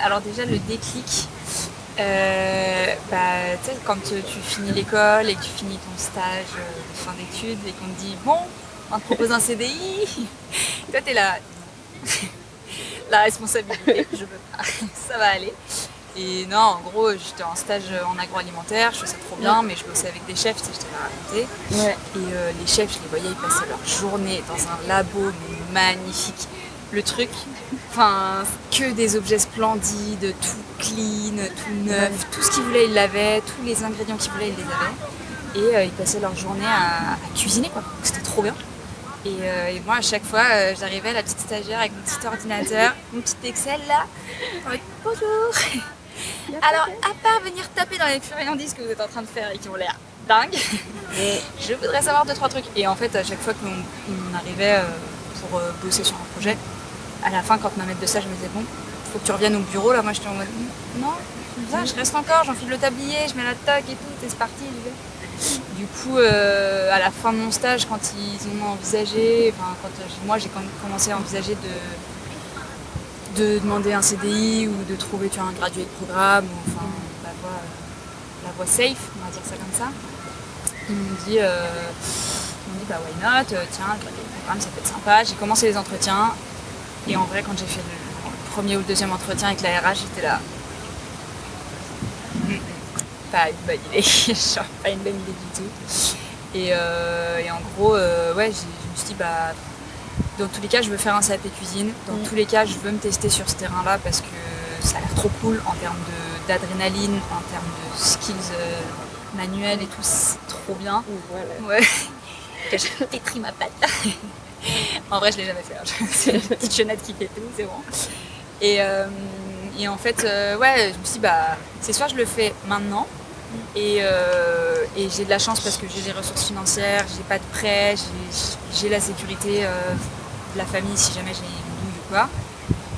alors déjà le déclic, tu sais quand tu finis l'école et que tu finis ton stage de fin d'études et qu'on te dit: «Bon, on te propose un CDI», toi t'es là: «La responsabilité, je veux pas, ça va aller». Et non, en gros, j'étais en stage en agroalimentaire, je faisais ça trop bien, mais je bossais avec des chefs, tu sais, je t'avais raconté. Ouais. Et les chefs, je les voyais, ils passaient leur journée dans un labo mais magnifique. Le truc, enfin, que des objets splendides, tout clean, tout neuf, tout ce qu'ils voulaient, ils l'avaient, tous les ingrédients qu'ils voulaient, ils les avaient. Et ils passaient leur journée à cuisiner, quoi. Donc c'était trop bien. Et moi, à chaque fois, j'arrivais, la petite stagiaire avec mon petit ordinateur, mon petit Excel là, en mode bonjour. Alors, à part venir taper dans les friandises que vous êtes en train de faire et qui ont l'air dingues, je voudrais savoir 2-3 trucs. Et en fait, à chaque fois qu'on arrivait pour bosser sur un projet, à la fin, quand ma maître de stage me disait bon, faut que tu reviennes au bureau, là, moi j'étais en mode non, je reste encore, j'enfile le tablier, je mets la toque et tout, et c'est parti, j'y vais. Du coup, à la fin de mon stage, quand ils ont envisagé, enfin, moi j'ai commencé à envisager de demander un CDI ou de trouver un gradué de programme, ou enfin la voie safe, on va dire ça comme ça. Ils m'ont dit bah why not, tiens, le gradué de programme ça peut être sympa. J'ai commencé les entretiens et en vrai quand j'ai fait le premier ou le deuxième entretien avec la RH, j'étais là. Pas une bonne idée, genre pas une bonne idée du tout. Et en gros, ouais, je me suis dit bah dans tous les cas, je veux faire un CAP cuisine. Dans tous les cas, je veux me tester sur ce terrain-là parce que ça a l'air trop cool en termes d'adrénaline, en termes de skills manuels et tout, c'est trop bien. Voilà. Ouais. J'ai pétri ma patte. En vrai, je l'ai jamais fait. Hein. C'est la petite chenette qui fait tout, c'est bon. Et en fait, ouais, je me suis dit, bah, c'est soit je le fais maintenant, et j'ai de la chance parce que j'ai les ressources financières, j'ai pas de prêt, j'ai la sécurité de la famille si jamais j'ai une douille ou quoi.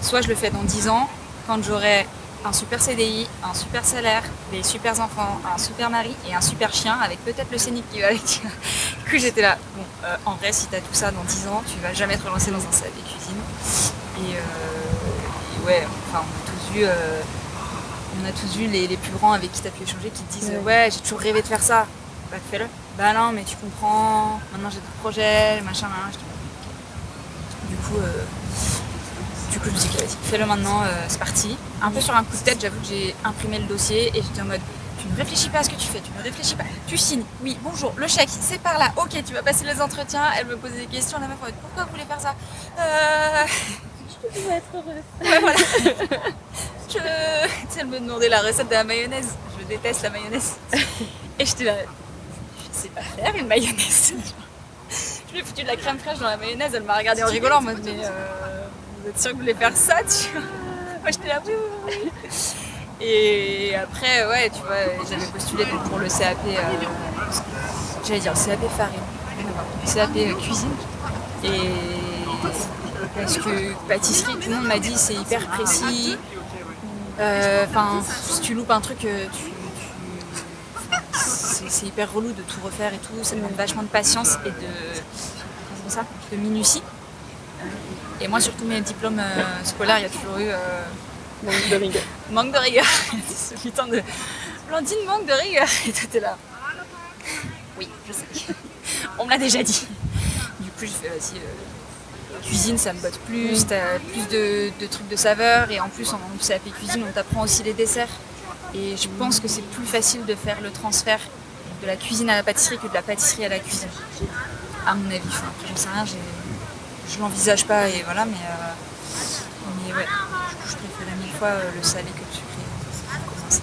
Soit je le fais dans 10 ans, quand j'aurai un super CDI, un super salaire, des super enfants, un super mari et un super chien avec peut-être le scénic qui va avec. Du coup j'étais là, bon, en vrai si t'as tout ça dans 10 ans, tu vas jamais te relancer dans un CAP cuisine. Et ouais, enfin on a tous vu les plus grands avec qui t'as pu échanger qui te disent ouais j'ai toujours rêvé de faire ça, bah fais-le. Bah non mais tu comprends, maintenant j'ai d'autres projets, machin. Du coup je me suis dit, vas-y, fais-le maintenant, c'est parti. Un peu sur un coup de tête, j'avoue que j'ai imprimé le dossier et j'étais en mode, tu ne réfléchis pas à ce que tu fais, tu ne réfléchis pas. Tu signes, oui, bonjour, le chèque, c'est par là, ok, tu vas passer les entretiens. Elle me posait des questions, la meuf en mode, pourquoi vous voulez faire ça Je dois être heureuse. Ouais, voilà. Tu sais, elle me demandait la recette de la mayonnaise. Je déteste la mayonnaise. Et j'étais là, je sais pas faire une mayonnaise. Je lui ai foutu de la crème fraîche dans la mayonnaise, elle m'a regardé en rigolant en mode, mais vous êtes sûr que vous voulez faire ça, tu vois? Moi j'étais là, oui. Et après, ouais, tu vois, j'avais postulé donc, pour le CAP, j'allais dire CAP farine, CAP cuisine. Et parce que pâtisserie, tout le monde m'a dit c'est hyper précis. Enfin, si tu loupes un truc, c'est hyper relou de tout refaire et tout. Ça demande vachement de patience et de minutie. Et moi, surtout mes diplômes scolaires, il y a toujours eu Manque de rigueur. manque de rigueur. Ce putain de Blandine manque de rigueur. Et toi, t'es là. Oui, je sais. On me l'a déjà dit. Du coup, je fais vas-y. Cuisine, ça me botte plus, t'as plus de trucs de saveur. Et en plus, en CAP cuisine, on t'apprend aussi les desserts. Et je pense que c'est plus facile de faire le transfert de la cuisine à la pâtisserie que de la pâtisserie à la cuisine. À mon avis. Enfin, après, j'en sais rien, je l'envisage pas et voilà, mais ouais, du coup, je préférais 1000 fois le salé que le sucré pour commencer.